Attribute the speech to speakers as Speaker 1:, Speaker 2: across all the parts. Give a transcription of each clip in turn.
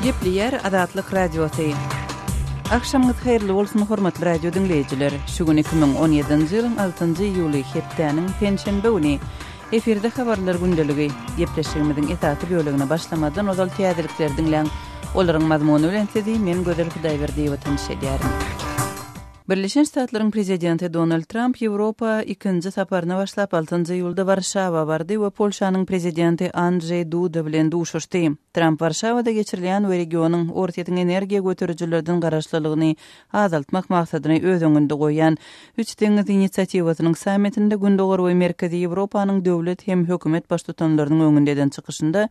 Speaker 1: Gepleyer Adatlyk Radiosu. Akşamınız hayırlı olsun hormatly radio dinleyijiler. Şu gün 2017-nji ýylyň 6-njy iýuly hepdeniň penşenbe güni efirde habarlar gündeligi gepleşigimiziň etaty bölügine başlamadan ozal täzelikler dinleň. Olaryň mazmuny bilen sizi men Gözel Hudaýberdi ýa-da edýärim. Birleşen Ştatlaryň prezidenti Donald Trump Ýewropa ikinji saparyna başlap 6-njy iýulda Warşawa bardy we Polşanyň prezidenti Andrzej Duda bilen duşuşdy. Trump Warşawada geçirilen we regionyň ortaýyň energiýa götürüjilerden garaşlylygyny azaltmak maksadyny öz öňünde goýan 3 deňiz inisiatiwasynyň sammitinde gündogor we Merkezi Ýewropanyň döwlet hem hökümet baştutanlarynyň öňünden çykyşynda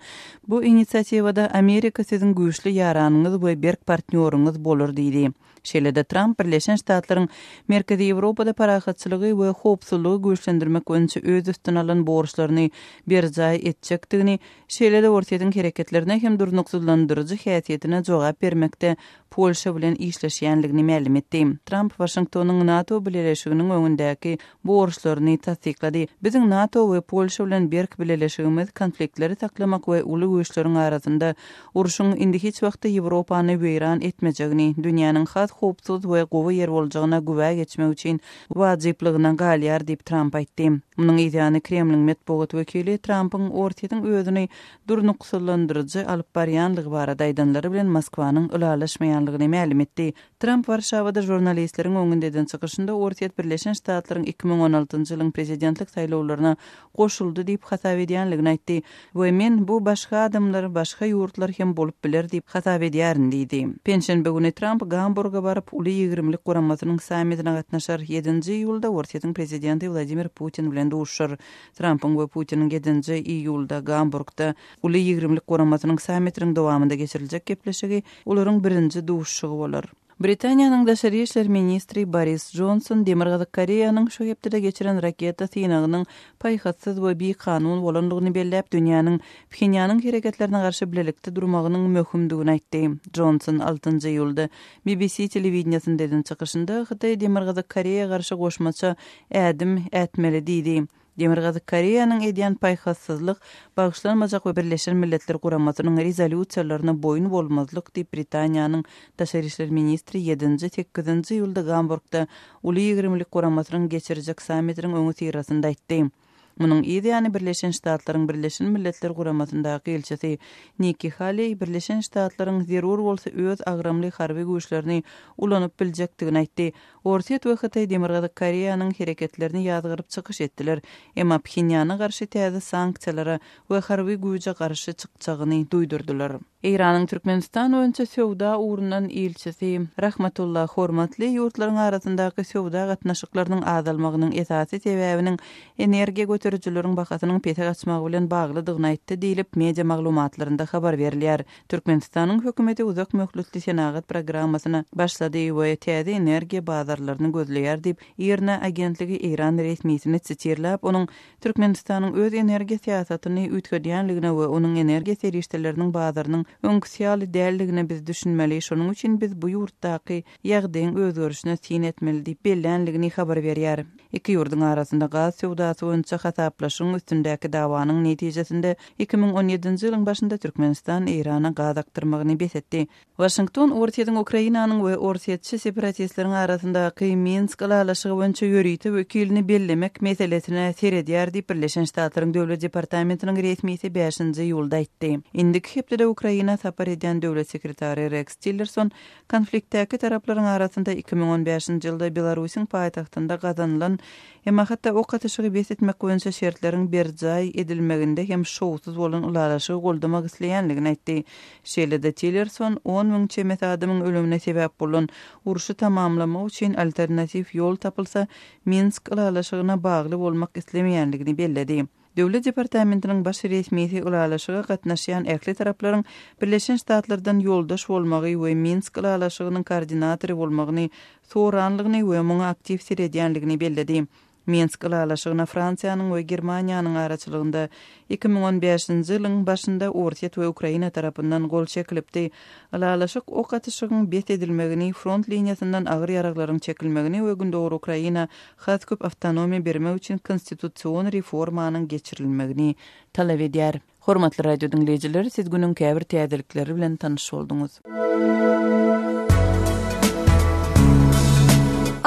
Speaker 1: bu inisiatiwada Amerika siziň güýçli ýaranyňyz we berk partnýoryňyz bolar diýdi. Şeýlede Trump Birleşen Ştatlaryň Merkezi Ýewropada parahatçylygy we howpsuzlygy güýçlendirmek boýunça öz üstüne alan borçlaryny berjay etjekdigini, şeýlede ortaýyň hereketlerine hem durnuksuzlandyrjy häsiýetine jogap bermekde Polşa bilen işleşýänligini ma'lum etdi. Trump Washingtonyň NATO birleşiginiň öňündäki borçlaryny tasdiklady. Biziň NATO we Polşa bilen berk birleşigimiz konfliktleri taklamak we uly güýçleriň arasynda uruşyň indi hiç wagtda Ýewropany weýran etmejegini, dünýäniň has howpsuz we gowy ýer boljagyna güwä geçmek üçin wajyplygyna galýar diýip Trump aýtdy. Munyň ýa-ni Kremliň matbuat wekili Trumpyň ortaýyň özüni durnuksuzlandyrjy alyp barýanlygy barada aýdanlary bilen Moskwanyň ulalaşmaýanlygyny ma'lum etdi. Trump Warşawada jurnalistleriň öňünden çykyşynda ortaýat Birleşen Ştatlaryň 2016-njy ýylyň prezidentlik saýlawlaryna goşuldy diýip hasap edýänligini aýtdy. We men bu başga adamlar, başga ýurtlar hem bolup biler diýip hasap edýärin diýdi. Penşenbe güni Trump Gamburga baryp uly 20lik guramasynyň sammitine gatnaşar. 7-nji iýulda ortaýyň prezidenti Vladimir Putin bilen duşur. Trumpyň we Putiniň 7-nji iýulda Gamburgda uly 20lik guramasynyň sammitiniň dowamında geçiriljek gepleşigi olaryň birinji duşuşy bolar. Britaniýanyň daşary işler ministri Boris Johnson Demirgazyk Koreýanyň şu hepde geçiren raketa synagynyň paýhatsyz we bekanun bolanlygyny belläp dünýäniň Pxenyanyň hereketlerine garşy bilelikde durmagynyň möhümdigini aýtdy. Johnson 6-njy iýulda BBC telewizionsynyň çykyşynda Hytaý Demirgazyk Koreýa garşy goşmaça ädim ätmeli diýdi. Demirgazyk Koreýanyň edýän paýhatsyzlyk bagyşlanmajak we Birleşen Milletler Guramasynyň rezolýusiýalaryna boyun bolmazlyk diýip Britaniýanyň daşary işler ministri 7-8-nji iýulda Gamburgda uly 20lik guramasynyň geçirijek sammitiniň öňü tirasynda aýtdy. Munyň ideýany Birleşen Ştatlaryň Birleşen Milletler Guramasyndaky elçisi Nikki Haley Birleşen Ştatlaryň zerur bolsa öz agramly harby güýçlerini ulanyp biljekdigini aýtdy. Ortaýat we Hytaý Demirgazyk Koreýanyň hereketlerini ýazgyryp çykyş etdiler. Emma Pxenyana garşy täze sanksiýalara we harby güýje garşy çykjagyny duýdurdylar. Iranyň Türkmenistan öňçe sowda urundan elçisi Rahmatullah hormatly ýurtlaryň arasyndaky sowda gatnaşyklarynyň azalmagynyň esasy sebäbiniň energiýa götürüjileriň bahasynyň pete açmagy bilen baglydygyny aýtdy diýilip media maglumatlarynda habar berilýär. Türkmenistanyň hökümeti uzak möhletli senagat programmasyny başlady we täze energiýa bazarlaryny gözleýär diýip IRNA agentligi Iran resmiýetini çytyrlap, onuň Türkmenistanyň öz energiýa siýasatyny ütgedýänligine we onuň energiýa serişdeleriniň bazarynyň öňküsýaly däldigine biz düşünmeli. Şonuň üçin biz bu ýurtdaky ýagdaýyň özgörüşine tin etmeli diýip belänligini habar berýär. Iki ýurduň arasynda gaz sowdasy boýunça hasaplaşyň üstündäki dawanyň netijesinde 2017-nji ýylyň başynda Türkmenistan Irana gaz aktyrmagyny besetdi. Washington ortaýyň Ukrainanyň we ortaýatçy separatistleriň arasyndaky Minsk ulalaşygy boýunça ýörüýti wekilini bellemek meselesine seredýär diýip Birleşen Ştatlaryň döwlet departamentiniň resmiýeti 5-nji iýulda aýtdy. Indiki hepde Ukraina sapar edýän döwlet sekretary Rex Tillerson konfliktdäki taraplaryň arasynda 2015-nji ýylda Belarusyň paýtagtynda gazanylan emma hatda o gatyşygy besetmek boýunça şertleriň berjay edilmeginde hem şowsuz bolan ulalaşygy goldamak isleýänligini aýtdy. Şeýlede Tillerson 10.000 çemet adamyň ölümine sebäp bolan uruşy tamamlamak üçin alternativ ýol tapylsa Minsk ulalaşygyna bagly bolmak islemeýänligini belledi. Döwlet departamentiniň baş resmiýeti ulalaşyga gatnaşýan erkli taraplaryň Birleşen Ştatlardan ýoldaş bolmagy we Minsk ulalaşygynyň koordinatory bolmagyny soranlygyny we muňa aktiv seredýänligini belledi. Minsk ılalaşygyna Fransiýanyň we Germaniýanyň araçylygynda 2015-nji ýylyň başynda Orta we Ukraina tarapyndan gol çekilipdi. Ilalaşyk ok atışygyň bet edilmegini, front liniýasyndan agyr ýaraklaryň çekilmegini we gündöwür Ukraina has köp awtonomiýa bermek üçin konstitusiýon reformanyň geçirilmegini talap edýär. Hormatly radio dinleýijileri, siz günüň käbir täzelikleri bilen tanyş bolduňuz.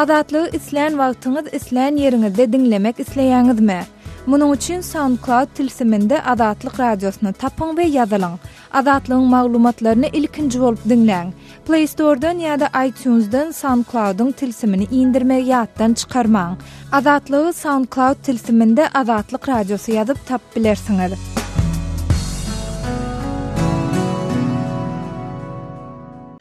Speaker 2: Adatlygy isleýän wagtyňyz isleýän ýeriňizde dinlemek isleýäňizmi? Munuň üçin SoundCloud tilsiminde Adatlyk radiosyny tapyň we ýazylyň. Adatlygyň maglumatlaryny ilkinji bolup dinleň. Play Store'dan ýa-da iTunes'dan SoundCloud'un tilsimini indirmek ýatdan çykarmaň. Adatlygy SoundCloud tilsiminde Adatlyk radiosy ýazyp tap bilersiňiz.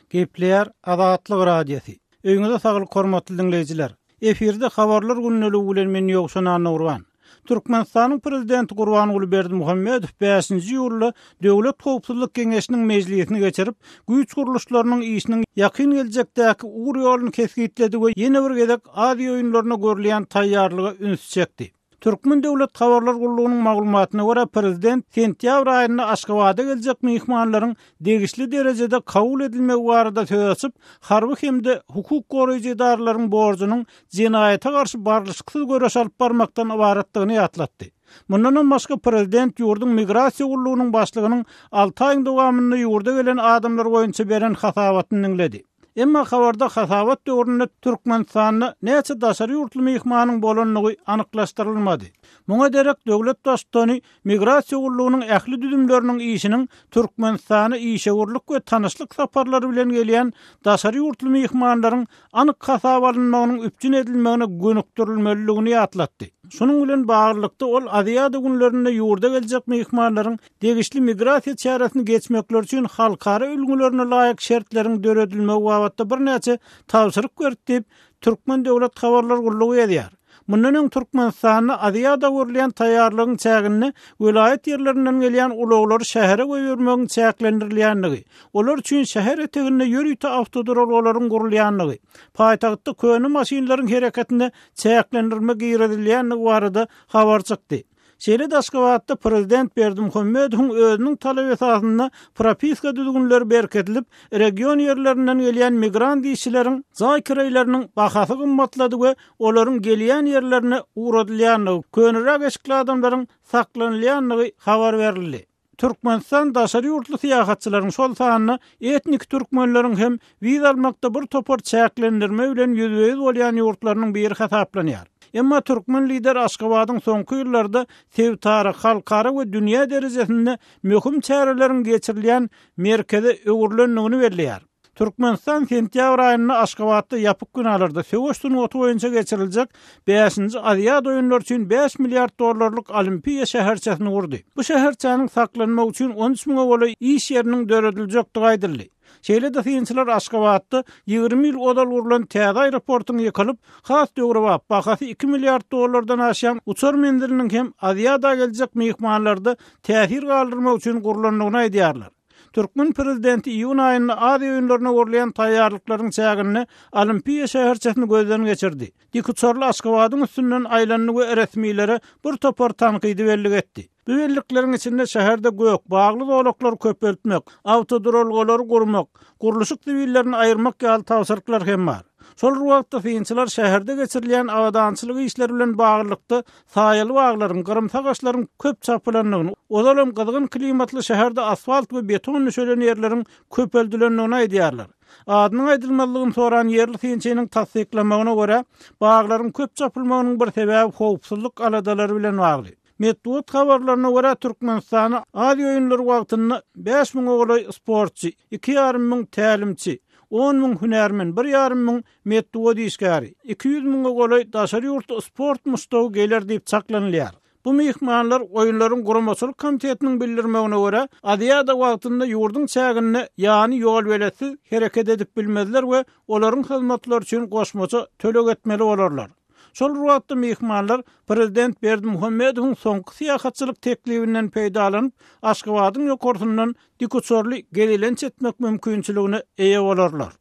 Speaker 3: Gepler Adatlyk radiosu. Öňüňizde saglyk hormatly dinleýijiler. Efirde habarlar günneligi bilen men ýokşan Nurwan. Türkmenistanyň prezidenti Gurbanuly Berdimuhammedow 5-nji ýylda Döwlet Howpsuzlyk Geňeşiniň mejlisini geçirip, güýç guruluşlarynyň işiniň ýakyn geljekdäki ugur ýoluny kesgitledi we ýene bir gezek Aziýa oýunlaryna görülýän taýýarlygy üns çekdi. Türkmen Döwlet Habarlar Gurulugynyň maglumatyna görä prezident sentýabr aýynda Aşgabatda geljek mehmanlaryň degişli derejede kabul edilmegi barada söz açyp, harby hemde hukuk goraýjy idaralaryň borjunyň jenaýata garşy barlyşyksız göreş alyp barmakdan ibaratlygyny ýatlatdy. Mundan başga prezident ýurdun migrasiýa gurulugynyň başlygynyň 6 aýyň dowamında ýurda gelen adamlar goýunça beren hasabatyny dinledi. Emma habarda hasabat döwründe Türkmenistanyň näçe daşary ýurtly mehmanyň bolanlygy anyklaşdyrylmady. Muňa derek döwlet dostany migrasiýa gurulugynyň ähli düdümleriniň işiniň Türkmenistany işegurlyk we tanyşlyk saparlary bilen gelýän daşary ýurtly mehmanlaryň anyk hasabalynmagynyň üpjün edilmegine gönükdirilmeligini ýatlatdy. Şunun bilen baglykda ol Aziýada günlerinde ýurda geljek mehmanlaryň degişli migrasiýa çäresini geçmekler üçin halkara ülgülerine laýyk şertleriň döredilmegi babatda bir näçe tawsyryk berdi. Türkmen Döwlet Habarlar Gurulugy edýär. Mundan Türkmenistanyň Aziýada görülýän taýýarlygyň çägini vilayet ýerlerinden gelýän ulaglar şähere goýbermegiň çäklendirilýänligi, olar üçin şäher eteginde ýörüýte awtodrolgalaryň gurulýanlygy, paýtagtda köni maşinalaryň hereketini çäklendirmek giýredilýänligi barada habar çykdy. Şeýle Aşgabatda prezident Berdimuhammedow özüniň talap esasyna propiska düzgünleri berketilip, region ýerlerinden gelýän migrant işçileriň zaýkyraýlarynyň bahasy gymmatlady we olaryň gelýän ýerlerine uğradylýanlygy, könürek eşikli adamlaryň saklanylýanlygy habar berildi. Türkmenistan daşary ýurtly syýahatçylaryň şol sanyny etnik türkmenleriň hem wiz almakda bir topar çäklendirme bilen ýüzbeýiz bolýan ýurtlarynyň biri hasaplanýar. Emma Türkmen lider Aşgabatyň soňky ýyllarda sevtary, halkara we dünýä derejesinde möhüm çäreleriň geçirilýän merkeze öwürlendigini belleýär. Türkmenistan sentýabr aýynda Aşgabatda ýapyk günalarda Söwüşdün otu boýunça geçiriljek 5-nji Aziýa oýunlary üçin 5 milliard dollarlyk olimpiýa şäherçesini gurdy. Bu şäherçäniň saklanmagy üçin 13 000 goly iş ýeriniň dörediljekdigi aýdyldy. Şeýle de synçylar Aşgabatda 20 ýyl odal gurulan täze aeroportuny ýykylyp, has döwre bahasy 2 milliard dollardan aşan uçar mendiriniň hem Aziýada geljek mehmanlarda täsir galdyrmak üçin gurulanlygyny aýdýarlar. Türkmen prezidenti iýun aýynda Aziýa oýunlaryna görülýän taýýarlyklaryň çägini olimpiýa şäherçesini gözden geçirdi. Dikuçarly Aşgabatyň üstünden aýlanyny we resmiýlere bir topar tanqydy belli etdi. Bu bellikleriň içinde şäherde gök, bagly dolaklar köpeltmek, awtodrolgalary gurmak, guruluşyk zibillerini aýyrmak ýaly tawsyryklar hem bar. Şol wagtda synçylar şäherde geçirilýän awadançylyk işleri bilen baglykda saýaly baglaryň, gyrymsagaçlaryň köp çapylanlygyny, odalam gyzgyn klimatly şäherde asfalt we beton nöşelen ýerleriň köpeldilenligini aýdýarlar. Adynyň aýdylmalygyny soran ýerli synçynyň tasdiklamagyna görä, baglaryň köp çapylmagynyň bir sebäbi howpsuzlyk aladalary bilen bagly. Medeniýet habarlaryna görä Türkmenistany Aziýa oýunlary wagtynda 5 000 oglay sportçy, 2,5 000 tälimçi, 10 000 hünärmen, 1,5 000 medeniýet işgäri, 200 000 oglay daşary ýurtda sport mustawy geler diýip çaklanylýar. Bu mehmanlar oýunlaryň guramaçylyk komitetiniň bildirmegine görä, Aziýada wagtynda ýurdun çägini, ýani ýol belesi hereket edip bilmezler we olaryň hyzmatlary üçin goşmaça tölek etmeli bolarlar. Şol wagtda mehmanlar prezident Berdimuhammedowyň soňky syýahatçylyk teklibinden peýdalanyp, Aşgabatyň ýokartyndan dikuçarly gelilenç etmek mümkinçiligine eýe bolarlar.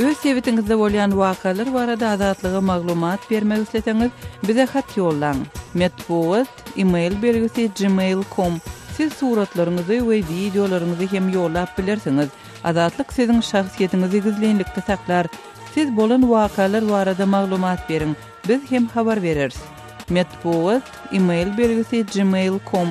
Speaker 1: Öz sebetiňizde bolýan wakalar barada azatlyga maglumat bermek isleseňiz, bize hat ýollaň. Metbuat email belgisi gmail.com. Siz suratlaryňyzy we videolaryňyzy hem ýollap bilersiňiz. Azatlyk siziň şahsiýetiniňizi gizlenlikde saklar. Siz bolan wakalar barada maglumat beriň. Biz hem habar bereriz. Metbuat email belgisi gmail.com.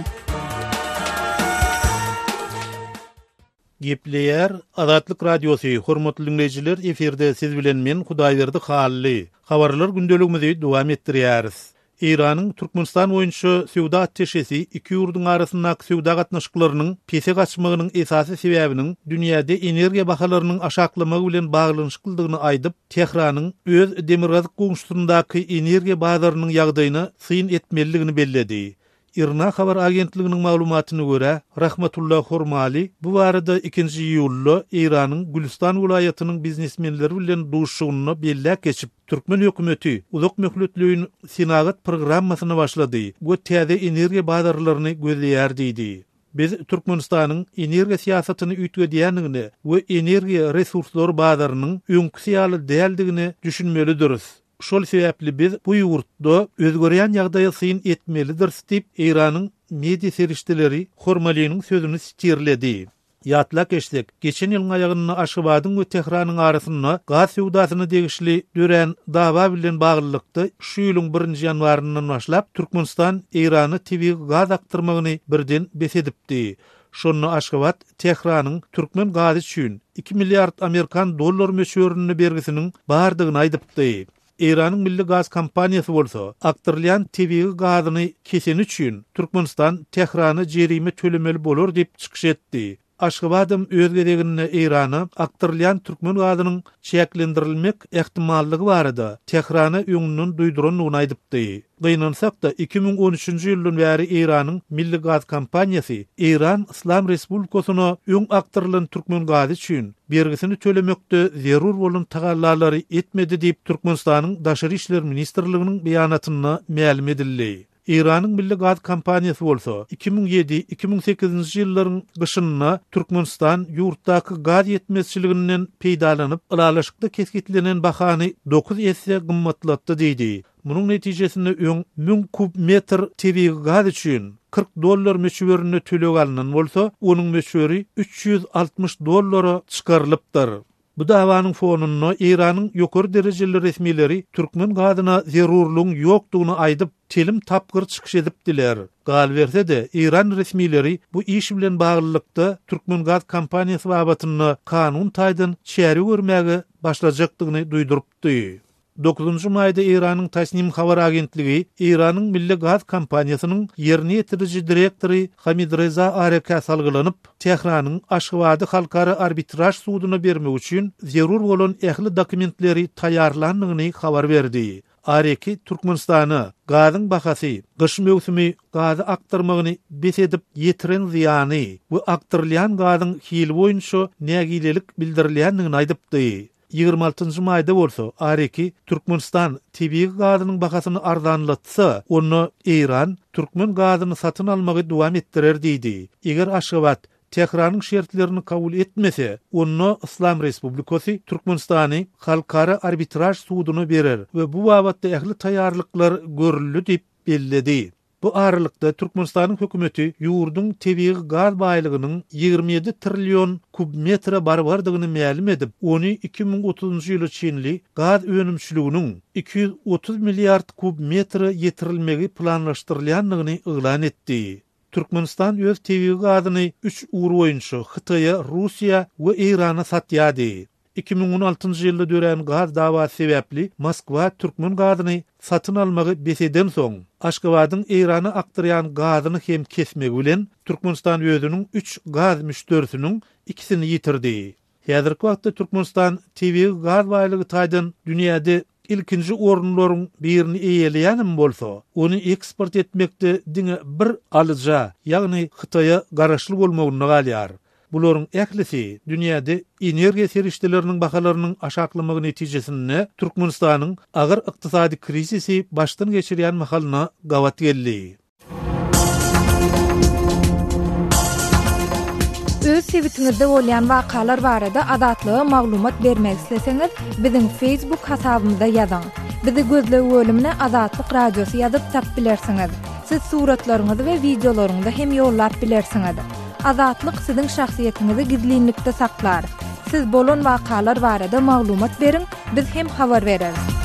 Speaker 3: Gepleýär Azatlyk Radiosu hormatly dinleýijiler, eferde siz bilen men Hudaýberdi Hally. Habarlar gündeligimizi dowam etdirýäris. İranyň Türkmenistan boýunça sowda atşesi iki ýurduň arasyndaky sowda gatnaşyklarynyň pese gaçmagynyň esasy sebäbiniň dünýäde energiýa bahalarynyň aşaklamagy bilen baglanyşyklygyny aýdyp, Tehranyň öz demirgazyk goňşusyndaky energiýa bazarlarynyň ýagdaýyny syn etmeligini belledi. İrna habar agentliginiň maglumatyna görä, Rahmatullah Hormali bu barada 2 ýulda İranyň Gülistan welaýatynyň biznesmenleri bilen duşugyny bellek geçip, Türkmen hökümeti uzak möhletliğin sinagat programmasyny başlady. Bu täze energiýa bazarlaryny gözleýär diýdi. Biz Türkmenistanyň energiýa siýasatyny üýtgedýändigini we energiýa resurslary bazarlarynyň öňküsiýaly däldigini düşünmelidiriz. Şol sebäpli biz bu ýurtda özgörýän ýagdaýa syn etmelidir diýip Iranyň media serişdeleri Hormalinyň sözüni stirledi. Ýatlak geçsek, geçen ýylyň aýagyny Aşgabatyň we Tehranyň arasynda gaz sowdasyny degişli dören dawa bilen baglykdy şu ýylyň 1 ýanwaryndan başlap Türkmenistan Irany TV gaz aktyrmagyny birden besedipdi. Şonu Aşgabat Tehranyň Türkmen gazy üçin 2 milliard Amerikan dollar möçürini bergisiniň bardygyny aýdypdy. Iranyň milli gaz kompaniýasy bolsa, aktyrlayan TV gazyny kesen üçin Türkmenistan Tehrany jerime tölemeli bolar diýip çykyş etdi. Aşgabatym öz geregine Irany aktyrlayan Türkmen gazynyň çeklendirilmek ähtimallygy barada Tehrany öňünden duýdurynyny aýdypdy. Gynansak da 2013-nji ýyldan bäri Iranyň milli gaz kompaniýasy Iran Islam Respublikasyna öň aktyrlan Türkmen gazy üçin bergisini tölemekde zerur bolan tagallalary etmedi diýip Türkmenistanyň Daşary işler ministrliginiň beýanatyna ma'lum edildi. Iranyň milli gaz kompaniýasy bolsa 2007-2008-nji ýyllaryň gyşyna Türkmenistan ýurtdaky gaz ýetmezçiliginden peýdalanyp ılalaşykda keskitlenen bahany 9 esse gymmatlatdy diýdi. Munyň netijesinde öň 1000 kub metr TV gaz üçin $40 möçüwerini tölek alynan bolsa, onuň möçüweri $360 çykarylypdyr. Bu dawanyň fonunda Iranyň ýokary derejeli resmileri Türkmen gazyna zerurlugyň ýokdugyny aýdyp, telim tapgyr çykyş edipdiler. Gal berse de İran resmileri bu iş bilen baglykda Türkmen gaz kompaniýasy babatyny kanun taýdan çäri görmäge başlajakdygyny duýdurypdy. 9 maýda Iranyň Tasnim habar agentligi Iranyň milli gaz kompaniýasynyň ýerine ýetiriji direktory Hamid Reza Areka salgylanyp, Tehranyň Aşgabady halkara arbitraj sudyna bermek üçin zerur bolan ähli dokumentleri taýýarlandygyny habar berdi. Areki Türkmenistany gazyň bahasy, gyş mewsimi gazy aktyrmagyny besedip ýetiren ziýany we aktyrlayan gazyň hili boýunça nägilelik bildirilýändigini aýdypdy. 26 maýda bolsa, Areki Türkmenistan TV gazynyň bahasyny arzanlatsa, onu Iran Türkmen gazyny satyn almagy dowam etdirer diýdi. Eger Aşgabat Tehranyň şertlerini kabul etmese, onu Islam Respublikasy Türkmenistany halkara arbitraj sudyna berer we bu babatda ähli taýýarlyklar görüldi diýip belledi. Bu aralykda Türkmenistanyň hökümeti ýurdun TV gaz baýlygynyň 27 trillion kub metre barbardygyny ma'lum edip, ony 2030-njy ýyla çenli gaz önümçiliginiň 230 milliard kub metre ýetirilmegi planlaşdyrylýandygyny elan etdi. Türkmenistan öz TV gazyny 3 ugur boýunça Hytaýa, Russiýa we Irana satýady. 2016-njy ýylda dören gaz dawasy sebäpli Moskwa Türkmen gazyny satyn almagy beseden soň Aşgabatyň Irany aktyrýan gazyny hem kesmegi bilen Türkmenistan özüniň 3 gaz müşterisiniň ikisini ýitirdi. Häzirki wagtda Türkmenistan TV gaz baýlygy taýdan dünýäde ilkinji orunlaryň birini eýeleýänim bolsa, onu eksport etmekde diňe bir alyja, ýagny Hytaýa garaşly bolmagyny galýar. Buların ählisi dünýäde energiýa serişdeleriniň bahalarynyň aşaklamagy netijesinde Türkmenistanyň agyr ykdysady krizisi başdan geçirýän mahalyna gawat geldi.
Speaker 2: Öz sewitinizde bolýan wakalar barada adatlyga maglumat bermek isleseňiz, biziň Facebook hasabymyza ýazyň. Bizi gözlegi bölümine Adatlyk Radiosu ýazyp tap bilersiňiz. Siz suratlaryňyzy we videolaryňyzy hem ýollap bilersiňiz. Adatlyk siziň şahsiýetiniňizi gizlinlikde saklar. Siz bolan wakalar barada maglumat beriň, biz hem habar bereriz.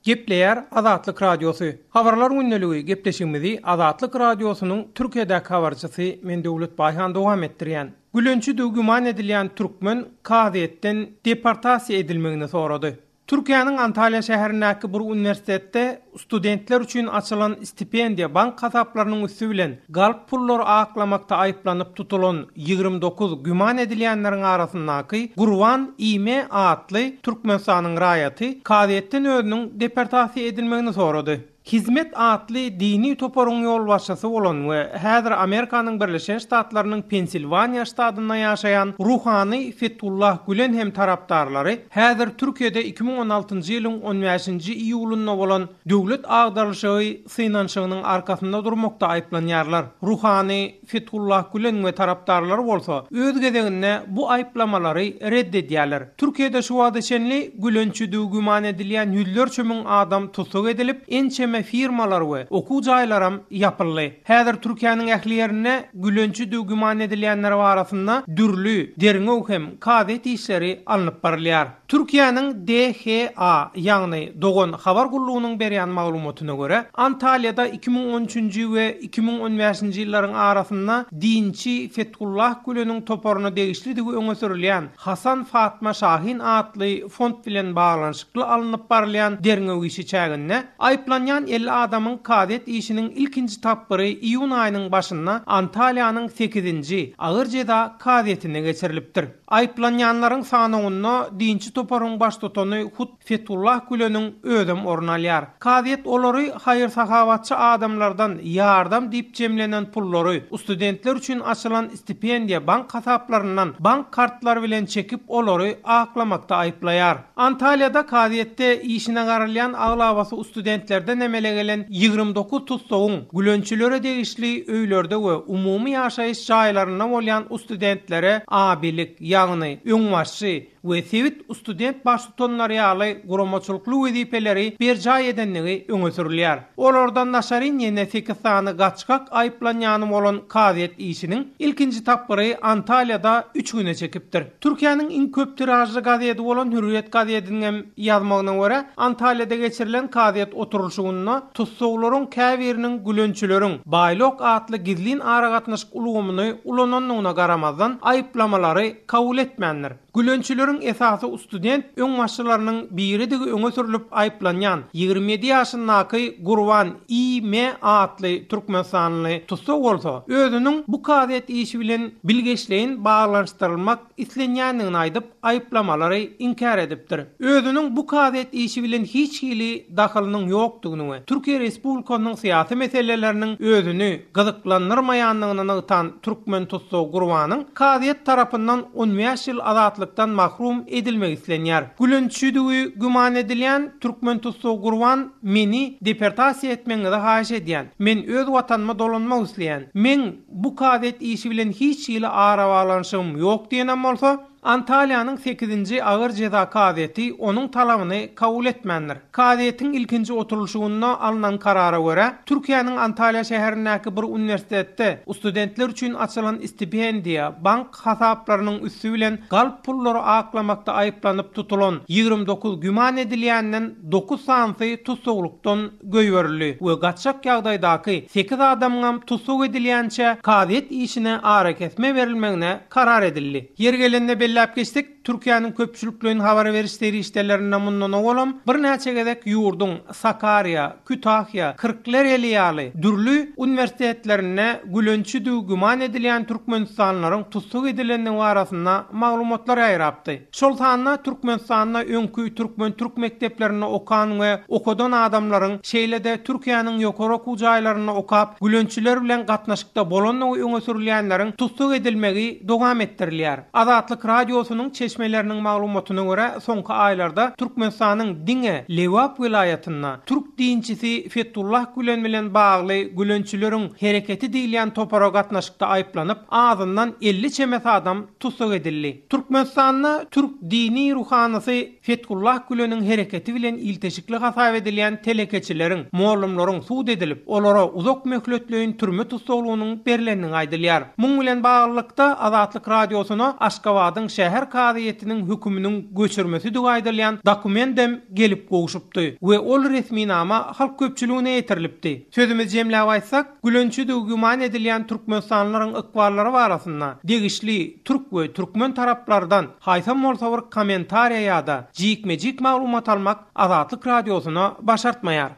Speaker 4: Gepleýär Adatlyk Radiosu. Habarlar günneligi gepleşigimizi Adatlyk Radiosunyň Türkiýedäki habarçysy men Döwlet Baýhan dowam etdirýän. Gülönçü güman edilýän türkmen Kaziýetden deportasiýa edilmegini sorady. Türkiýanyň Antalya şäherindäki bir universitetde studentler üçin açylan stipendiýa bank hasaplarynyň üstü bilen galp pullary aklamakda aýyplanyp tutulan 29 güman edilýänleriň arasyndaky Gurwan İme adly Türkmenistanyň raýaty Kaziýetden özüniň deportasiýa edilmegini sorady. Hizmet adly dini toporuň ýolbaşçysy bolan we häzir Amerikanyň Birleşen Ştatlarynyň Pensilvaniya ştatynda ýaşaýan Ruhany Fethullah Gülen hem tarapdarlary häzir Türkiýede 2016-njy ýylyň 15-nji iýulynda bolan döwlet agdarlyşy synanşygynyň arkasynda durmakda aýplanýarlar. Ruhany Fethullah Gülen we tarapdarlary bolsa öz gezeginde bu aýplamalary reddedýärler. Türkiýede şu wagtda şenli gülönçüdügi güman edilýän ýüzlerçe müň adam tutuk edilip ençe firmalar we okuw jaýlaram ýapyldy. Häzir Türkiýanyň ähliýerine gülönçüdügi güman edilýänler barasynda dürli, derňew hem kadet işleri alınıp barylýar. Türkiýanyň DHA ýagny Dogan habar gullugynyň berýän maglumatyna görä, Antalyada 2013-nji we 2015-nji ýyllaryň arasynda dinçi Fethullah Gülen'iň toporuny degişlidigi öňe sürilýän Hasan Fatma Şahin adly fond bilen baglanşykly alınıp barylýan derňew işi çäginde aýplanýan 50 adamyň kadet işiniň ilkinji tapbyry iýun aýynyň başynda Antalyanyň 8-nji agyr jeda kadetine geçirilipdir. Aýplanýanlaryň sanyny dinçi toporuň baş tutany Fethullah Gülen'iň ödüm ornalýar. Kadet olary haýyr sahabatçy adamlardan ýardam diýip jemlenen pullary studentler üçin açylan stipendiýa bank hasaplarynyň bank kartlary bilen çekip olary aklamakda aýplaýar. Antalyada Kaziýetde işine garalýan aglabasy studentlerden emele gelen 29 tutsagyň gülönçülere degişli öýlerde we umumy ýaşaýyş jaýlaryna bolýan studentlere abilik, ýagny, öňbaşçy we sewit student baş tutanlary ýaly guramaçylykly wezipeleri berjaý edenligi öňe sürilýär. Olardan naşarin ýene 8 sany gaçkak aýplanýany bolan Kaziýet işiniň ilkinji tapbyry Antalyada 3 güne çekipdir. Türkiýanyň iň köp tirajly gazetdi bolan Hürriyet gazetiniň ýazmagyna görä, Antalyada geçirilen Kaziýet oturuşygyna tutsaglaryň käbiriniň gülönçüleriň Baýlok adly gizlin ara gatnaşyk ulgamyny ulananyna garamazdan aýplamalary kabul etmändir. Gülönçüleriň esasy student öňbaşçylarynyň biridigi öňe sürilip aýplanýan 27 ýaşyndaky Gurwan İme adly Türkmenistanly tutsak bolsa, özüniň bu Kaziýet işi bilen bilgeçliğin baglanşdyrylmak islenýändigini aýdyp aýplamalary inkar edipdir. Özüniň bu Kaziýet işi bilen hiç hili dahalynyň ýokdugyny we Türkiýe Respublikasynyň syýasy meseleleriniň özüni gyzyklandyrmaýandygyny aýtan türkmen tutsak Gurwanyň Kaziýet tarapyndan 15 ýyl azatlykdan mahrum edilmek islenýär. Gülönçüdügi güman edilýän türkmen tutsak Gurwan meni deportasiýa etmeňi haýyş edýän. Men öz watanyma dolanmak isleýän. Men bu Kaziýet işi bilen hiç ýyly ara baglanşygym ýok diýenem bolsa, Antalyanyň 8-nji agyr jeda kaziýeti onuň talabyny kabul etmändir. Kaziýetiň ilkinji oturulşygyna alynan karara görä, Türkiýanyň Antalya şäherindäki bir universitetde studentler üçin açylan stipendiýa bank hasaplarynyň üstü bilen galp pullary aklamakda aýyplanyp tutulan 29 güman edilýänden 9 sansy tutsaglykdan göýberildi we gaçak ýagdaýdaky 8 adamyň tutsak edilýänçe Kaziýet işine ara kesme berilmegine karar edildi. Yer gelende belläp geçdik. Türkiýanyň köpçülikliğin habar berişleri işlerlerinden mundan oğlum, bir näçe gedek ýurdun Sakarya, Kütahya, Kırklareli ýaly dürli universitetlerine gülönçüdügi güman edilýän türkmenistanlaryň tutsak edilenden arasynda maglumatlar aýrapdy. Şol sanna Türkmenistanda öňkü türk mekdeplerine okan we okadan adamlaryň şeýlede Türkiýanyň ýokary okuw jaýlaryna okap gülönçüler bilen gatnaşykda bolanyny öňe sürilýänleriň tutsak edilmegi dowam etdirilýär. Adatlyk Radiosunyň çeşmeleriniň maglumatyna görä soňky aýlarda Türkmenistanyň Diňe, Lewap vilayatyna Türk Türk dinçisi Fethullah Gülen bilen bagly Gülençilerin hereketi diýilen topara gatnaşykda aýplanyp ağzyndan 50 çemet adam tutsak edildi. Türkmenistanda Türk dini ruhanysy Fethullah Gülen'in hereketi bilen ilteşikli hasap edilen telekeçilerin, mollumlaryň suud edilip, olara uzak möhletlöýün türme tutsagynyň berilenden aýdylýar. Muň bilen baglykda Azatlyk radiosuna Aşgabatyň şäher kadyetiniň hüküminiň göçürmesi diýilýän dokumentem gelip gowuşupdy we ol resmi nama halk köpçülüğüne yeterilipdi. Sözümüz jemläp aýtsak, Gülençi güman edilýän türkmenstanlaryň ykbarlary barasynda degişli türk we türkmen taraplardan haýsam bolsa bir kommentariýa ýa-da jikmejik maglumat almak Azatlyk radiosuna başartmaýar.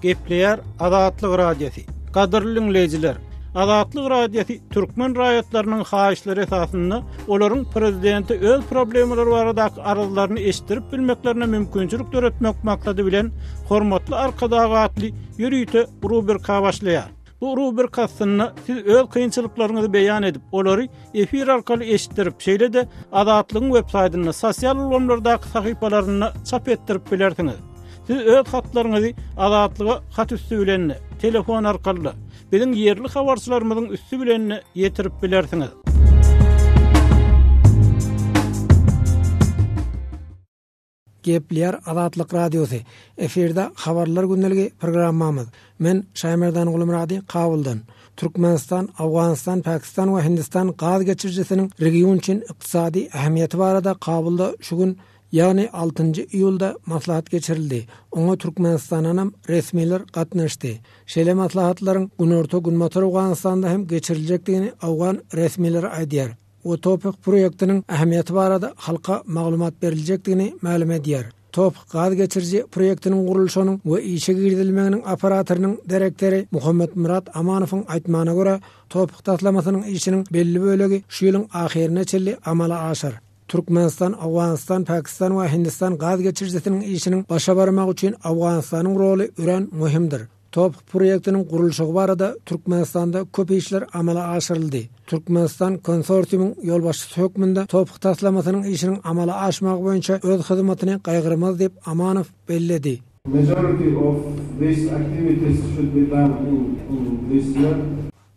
Speaker 3: Gepleýär Azatlyk radiosi. Gadyrly dinleýijiler, Azatlyk radiosi türkmen raýatlarynyň haýyşlary esasynda olaryň prezidenti öz problemleri barada aralyklaryny eşdirip bilmeklerine mümkinçilik töretmek maksady bilen hormatly arkadagatly ýürüýte rubrika başlaýar. Bu rubrikasyny siz öz kynçylyklaryňyzy beýan edip, olary efir arkaly eşitdirip, şeýle de Azatlygyň web saýtyna, sosial ulamlardaky sahypalaryna çap etdirip bilersiňiz. Siz öz hatlaryňyzy Azatlyga hat üstü bilen, telefon arkaly biziň ýerli habarçylarymyzyň üstü bilen ýetirip bilersiňiz. Gepleýär Azatlyk radiosi. Eferde habarlar gündəligi programmamyz. Men Şaýmerdan Gulumrady Kabuldan. Türkmenistan, Awganistan, Pakistan we Hindistan gaz geçirjisiniň region üçin ykdysady ähmiýeti barada Kabulda şu gün ýagny 6 iýulda maslahat geçirildi. Oňa Türkmenistanyň resmiler gatnaşdy. Şeýle maslahatlaryň günorta gün motor Awganistanda hem geçiriljekdigini Awgan resmileri aýdýar. O topik proyektiniň ähmiýeti barada halka maglumat beriljekdigini ma'lum edýär. Topik gaz geçirji proyektiniň gurulşynyň we işe girdilmeginiň operatorynyň direktori Muhammed Murat Amanowyň aýtmagyna görä, topik taslamasynyň işiniň belli bölegi şu ýylyň ahirine çelli amala aşar. Türkmenistan, Awganistan, Pakistan we Hindistan gaz geçirjisiniň işiniň başa barmak üçin Awganistanyň roly ören muhimdir. Topik proyektiniň gurulşy barada Türkmenistanda köp işler amala aşyryldy. Türkmenistan konsorsiýumyň ýolbaşçysy hökmünde topik taslamasynyň işiniň amala aşmagy boýunça öz hyzmatyny gaýgyrmaz diýip Amanow belledi.
Speaker 5: Majority of these activities should be done in this year.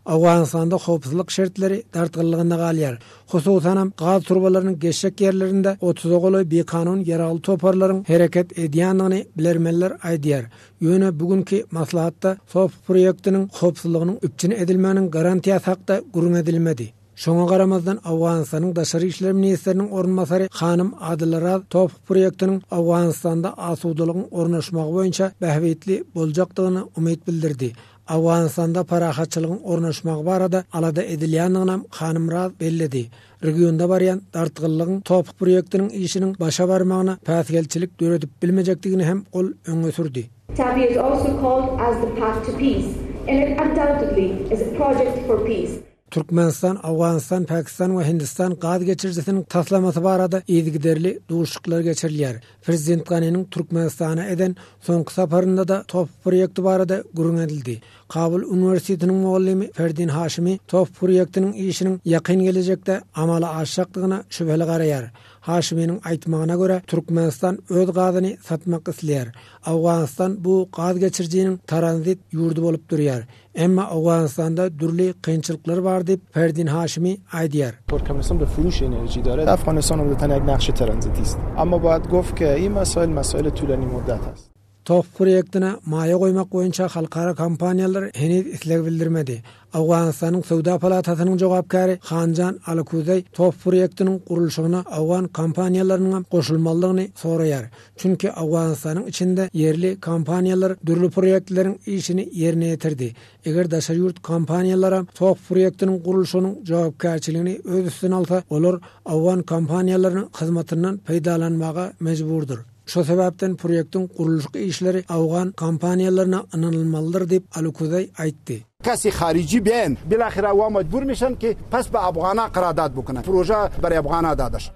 Speaker 3: Awganistanda howpsuzlyk şertleri dartgylygynda galýar. Hususan gaz turbalarynyň geçşek ýerlerinde 30 goly bekanun ýaraly toparlaryň hereket edýändigini bilermeler aýdýar. Ýöne bugünkü maslahatda SOP proyektiniň howpsuzlygynyň üpçün edilmeginiň garantiýasy hakda gurun edilmedi. Şoňa garamazdan Awganistanyň daşary işler ministriniň ornmasary Hanym Adylaraz TOP proyektiniň Awganistanda asudalygyň ornaşmagy boýunça bähwetli boljakdygyny umyt bildirdi. Awganistanda parahatçylygyň ornaşmagy barada alada edilýändigini Hanym Raz belledi. Regionda barýan dartgyllygyň TOP proyektiniň işiniň başa barmagyna päsgelçilik döredip bilmejekdigini hem ol öňe sürdi.
Speaker 6: TAPI is also called as the path to peace, and it undoubtedly is a project for peace.
Speaker 3: Türkmenistan, Awganistan, Pakistan we Hindistan gaz geçirjisiniň taslamasy barada ýygyderli duşuklar geçirilýär. Prezident Ganynyň Türkmenistana eden soňky saparynda da TOP proýekti barada gurun edildi. Kabul Üniversitetiniň muallimi Ferdin Haşimi TOP proýektiniň işiniň ýakyn gelecekde amala aşjakdygyna şübheli garaýar. Haşimiň aýtmagyna görä Türkmenistan öz gazyny satmak isleýär. Awganistan bu gaz geçirjiniň tranzit ýurdu bolup durýar. Emma Awganistanda dürli kynçylyklar bar diýip Ferdin Haşimi aýdýar.
Speaker 7: Türkmenistan به فروش انرژی داره. افغانستان هم تنها یک نقش ترانزیتی است. اما باید گفت که این مسائل طولانی مدت است.
Speaker 3: TOP proýektine maýa goýmak boýunça halkara kompaniýalar henüz isleg bildirmedi. Awganistanyň Sowda palatasynyň jogapkary Hanjan Alkuzey TOP proýektiniň gurulşygyna Awgan kompaniýalarynyň goşulmalygyny soraýar. Çünki Awganistanyň içinde yerli kompaniýalar dürli proýektleriň işini ýerine ýetirdi. Eger daşary ýurt kompaniýalary TOP proýektiniň gurulşynyň jogapkärçiligini öz üstüne alsa, olar Awgan kompaniýalarynyň hyzmatyndan peýdalanmaga mejburdur. Şu sebäpden proýektiň gurulşy işleri Awgan kompaniýalaryna ynanylmalydyr diýip Alkuzey aýtdy.
Speaker 8: کسی خارجی بیان بالاخره و مجبور میشن که پس به افغانا قرارداد بکنن پروژه برای افغانا داده شد.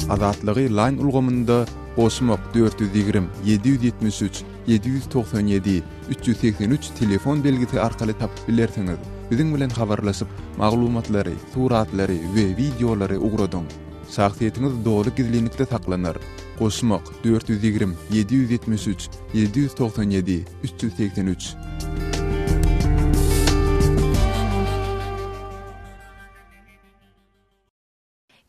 Speaker 9: Azatlygy line ulgamynda goşmak 420 773 797 383 telefon belgisi arkaly tapyp bilersiňiz. Biziň bilen habarlaşyp maglumatlary, suratlary we videolary ugradyň. şahsiýetiniz dogry gizlilikde saklanar. Goşmak 420 773 797 383.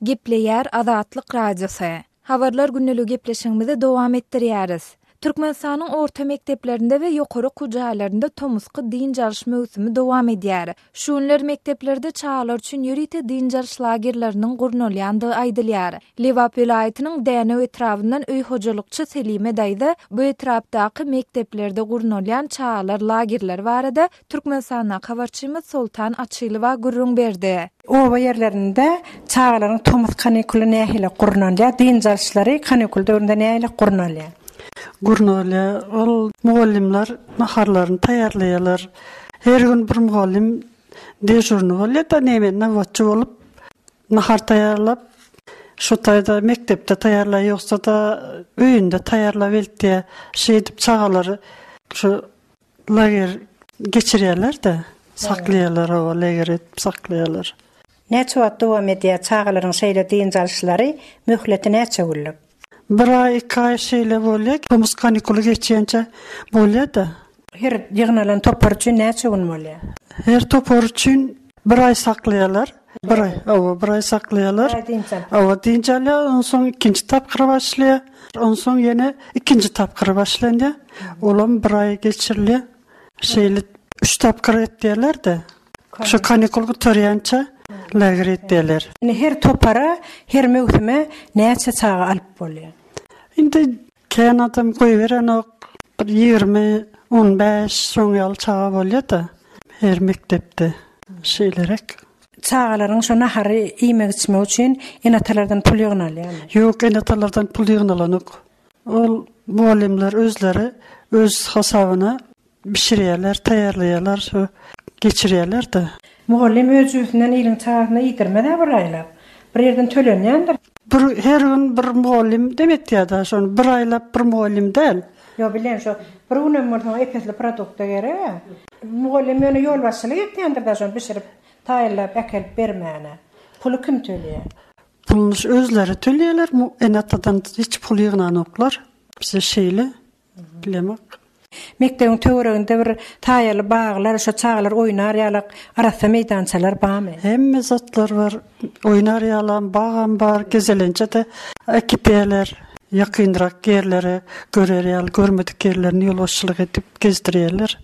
Speaker 2: Gepleýär Azatlyk Radiosu. Habarlar günneligi gepleşigimizi dowam etdirýäris. Türkmenistanyň orta mekdeplerinde we ýokary kujalarynda tomusky din jaryş möwsümi dowam edýär. Şunlar mekdeplerde çağlar üçin ýörite din jaryş lagerleriniň gurnolýandygy aýdylýar. Lewap vilayatynyň Däne etrafyndan öý hojalykçy Selime daýda bu etrapdaky mekdeplerde gurnolýan çağlar lagerler barada Türkmenistana habarçymyz Sultan Açylywa gurrun berdi.
Speaker 10: Oba yerlerinde çağlaryň tomus kanikuli nähile gurnolýar, din jaryşlary kanikul döwründe nähile gurnolýar.
Speaker 11: Gurnolya, ol muallimler naharlarını tayarlayalar. Her gün bir muallim dejurnu bolýar da näme nawatçy bolup nahar tayarlap şu taýda mektepde tayarlay ýoksa da öýünde tayarlap eltdi. Şeýdip çağalary şu lager geçirýärler da saklaýarlar, o lager etip saklaýarlar.
Speaker 10: Näçe wagt dowam edýär çağalaryň şeýle din jaryşlary möhleti näçe günlük?
Speaker 11: Bir ay, 2 ay şeýle bolýar. Tomus kanikulu geçýänçe bolýar da.
Speaker 10: Her ýygnalan topar üçin näçe gün bolýar?
Speaker 11: Her topar üçin 1 ay saklaýarlar. Bir ay saklaýarlar. Diňjalýar, on soň ikinji tapkyr başlaýar. On soň ýene ikinji tapkyr başlanýar. Olam 1 ay geçirilýär. Şeýle 3 tapkyr etdiler de. Şu kanikulu törýänçe lager etdiler.
Speaker 10: Her topara, her möwsüme näçe çağa alyp bolýar?
Speaker 11: Indi Kanadam goýberen ok 20-15 soň ýyl çağa bolýar da her mektepde şeýlerek.
Speaker 10: Çağalaryň şu nahary iýmek içmek üçin enatalardan pul ýygnalýarmy?
Speaker 11: Ýok, enatalardan pul ýygnalanok. Ol muallimler özleri öz hasabyna bişirýärler, taýarlaýarlar, şu geçirýärler da.
Speaker 10: Muallim öz ýüzünden ýylyň çağına ýitirmede bir aýlap. Bir ýerden tölenýändir.
Speaker 11: Her gün bir muallim demekdi da, şonu bir aylap bir muallim del.
Speaker 10: Yo bilen şu bir gün epesli produkta gerek. Muallim ýöne ýol başçylyk etýändir da şonu bişirip taýlap äkelip bermäne. Pulu kim töleýär?
Speaker 11: Pulny özleri töleýärler, enatadan hiç pul ýygnanoklar. Bize şeýle bilemek.
Speaker 10: Mekdebiň töwereginde bir taýaly baglar, şu çağlar oýnar ýalyk arasa meýdançalar barmy?
Speaker 11: Hemme zatlar var. Oýnar ýalan bagam bar, gezelençe de ekipler, ýakynrak yerlere görer ýaly, görmedik yerlerini ýol başçylyk edip gezdirýärler.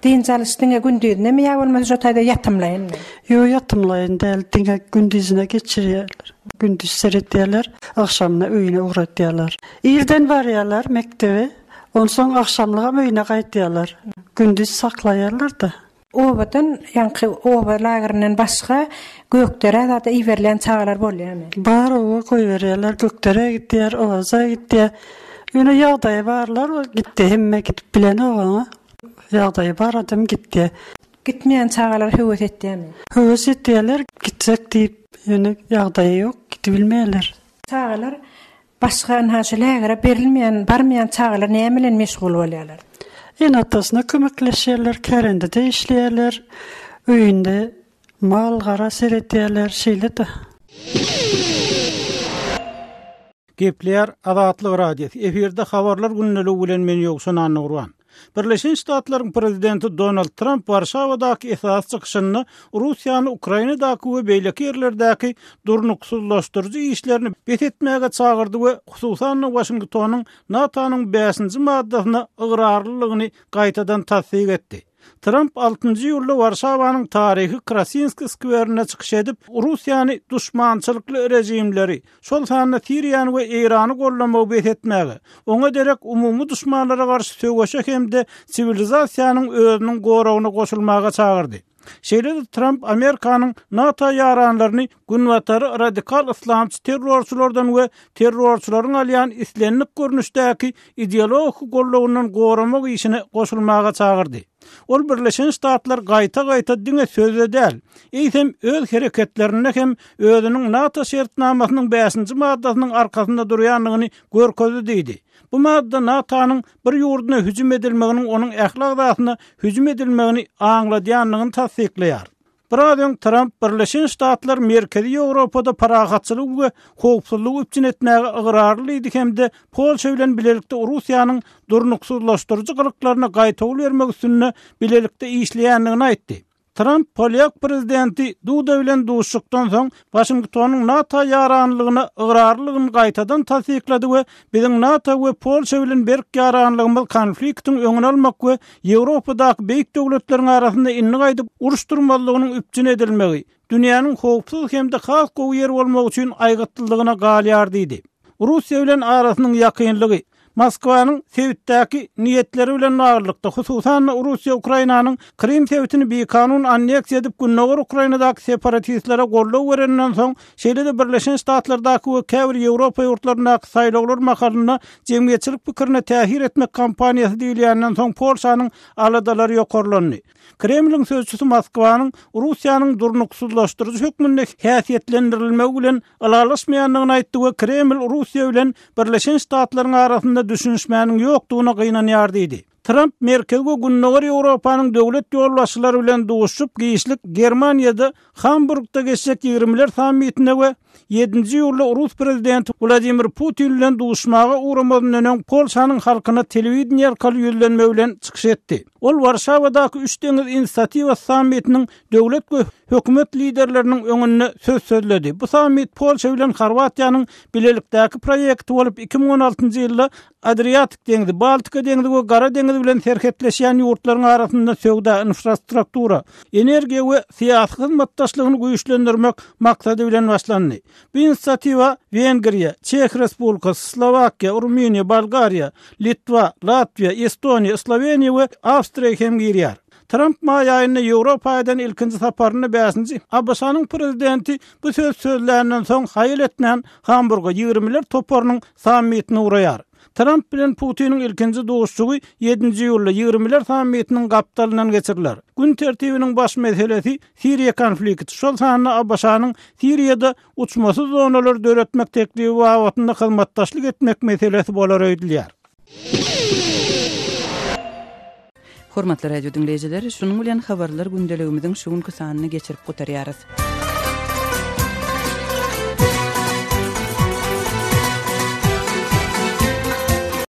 Speaker 10: Din jaryşyňa gündüzine mi ýa bolmasa şu taýda ýatymlaýynmy?
Speaker 11: Ýok, ýatymlaýyn däl, diňe gündüzine geçirýärler. Gündüz seretýärler, akşamna öýüne uğratýarlar. Ýerden barýarlar mektebe. On soň akşamlyga öýüne gaýtýarlar. Gündüz saklaýarlar da.
Speaker 10: Obadan, ýa-ni oba lagerynden başga gökdere da iýerilen çağlar bolýarmy?
Speaker 11: Bar, oba goýberýärler, gökdere gitdiler, owaza gitdiler. Ýöne ýagdaýy barlar, gitdi, hemme gidip bilen oba. Ýagdaýy bar adam gitdi.
Speaker 10: Gitmeýän çağlar höwes etdilermi?
Speaker 11: Höwes etdiler, gitsek diýip, ýöne ýagdaýy ýok, gidip bilmeýärler.
Speaker 10: Çağlar başga näçelägere berilmeýän, barmaýan çağlar näme bilen meşgul bolýarlar?
Speaker 11: Enatasyna kömekleşýärler, kärende de işleýärler, öýünde mal gara seretýärler, şeýle de.
Speaker 3: Gepleýär Azatlyk Radiosu. Eferde habarlar günneligi bilen men ýoksun Anurwan. Birleşen Ştatlaryň prezidenti Donald Trump Warşawadaky esas çykyşyny Russiýany Ukrainadaky we beýleki ýerlerdäki durnuksuzlaşdyrjy işlerini betetmäge çagyrdy we hususan Washingtonyň NATO'nyň 5-nji maddasyna ygyrarlylygyny gaýtadan tasdik etdi. Trump 6-njy ýylda Warşawanyň taryhy Krasinski skwerine çykyş edip Russiýany duşmançylykly rejimleri, şol sanyna Siriýany we Irany gollamagy betetmäge, oňa derek umumy duşmanlara garşy söwgeşe hemde sivilizasiýanyň özüniň gorawyna goşulmaga çagyrdy. Şeýle Trump Amerikanyň NATO ýaranlaryny günwatary radikal islamçy terrorçulardan we terrorçularyň alýan islenlik görnüşdäki ideologik gollawyndan goramak işine goşulmaga çagyrdy. Ol Birleşen Ştatlar gaýta-gaýta diňe söz edýär. Eýsem öz hereketlerine hem özüniň NATO şertnamasynyň 5-nji maddasynyň arkasynda durýanlygyny görkezdi diýdi. Bu madda NATO'nyň bir ýurduna hüjüm edilmeginiň onuň ählak zatyna hüjüm edilmegini aňladýanlygyny tasdikleýär. Birazdan Trump Birleşen Ştatlar Merkezi Ýewropada paragatçylyk we howpsuzlyk üçin etmäge ygyrarlydy hemde Polşa bilen bilelikde Russiýanyň durnuksuzlaşdyrjy gylyklaryna gaýtaw bermek üçin bilelikde işleýändigini aýtdy. Trump Polyak prezidenti Duda bilen duşukdan soň Washingtonyň NATO ýaranlygyny ygyrarlygyny gaýtadan tasdiklady we biziň NATO we Polşa bilen berk ýaranlygymyz konfliktiň öňüni almak we Ýewropadaky beýik döwletleriň arasynda inni gaýdyp uruşdurmalygynyň üpjün edilmegi dünýäniň howpsuz hemde has gowy ýer bolmak üçin aýgatlylygyna galýar diýdi. Russiýa bilen arasynyň ýakynlygy Moskvanyň Sewitdäki niýetleri bilen naýrlykda, hususan Russiýa Ukrainanyň Krim Sewitini beýkanun anneksiýa edip Günnäwür Ukrainadaky separatistlere gollaw berenden soň şeýle-de Birleşen Ştatlardaky we käbir Ýewropa ýurtlarynaky saýlawlar makalyna jemgyýetçilik pikirini tähir etmek kampaniýasy diýilýänden soň Polşanyň aladalary ýokarlandy. Kremliň sözçüsü Moskvanyň Russiýanyň durnuksuzlaşdyrjy hökmünde häsiýetlendirilmegi bilen alalaşmaýanlygyny aýtdy we Kreml Russiýa bilen Birleşen Ştatlaryň arasynda düşünişmäniň ýokdugyna gynanýar diýdi. Trump Merkel we Günnäwür Ýewropanyň döwlet ýolbaşçylary bilen duşup giýişlik Germaniýada Hamburgda geçecek 20'ler sammitine we 7-nji ýylda Rus prezidenti Vladimir Putin bilen duşmaga uğramadan öňen Polşanyň halkyna telewizion arkaly ýüzlenme bilen çykyş etdi. Ol Warşawadaky 3 deňiz inisiatiwa sammitiniň döwlet we hökümet liderleriniň öňünde söz sözledi. Bu sammit Polşa bilen Horwatiýanyň bilelikdäki proýekti bolup 2016-njy ýylda Adriatik deňizi, Baltika deňizi we Gara deňizi bilen serhetleşýän ýurtlaryň arasynda söwda, infrastruktura, energiýa we syýasy hyzmatdaşlygyny güýçlendirmek maksady bilen başlandy. Bu inisiatiwa Wengriýa, Çek Respublikasy, Slowakiýa, Ruminiýa, Bolgariýa, Litwa, Latviýa, Estoniýa, Sloveniýa we Awstriýa hem girýär. Trump may aýyna Ýewropadan ilkinji saparyny 5-nji Abbasanyň prezidenti bu sözlerinden soň haýyl etmän Hamburga 20'ler toparynyň sammitine uraýar. Trump bilen Putiniň ilkinji duşuşy 7-nji ýylda 20'ler sammitiniň gapdalynyň geçirilýär. Gün tertibiniň baş meselesi Siriýa konflikti. Şol sanyna Abbasanyň Siriýada uçmasy zonalar döretmek teklibi wagtynda hyzmatdaşlyk etmek meselesi bolar öýdülýär.
Speaker 1: Hormatly radio dinleyijileri, şunuň bilen habarlar gündeligimiziň şu günkü sanyny geçirip gotarýarys.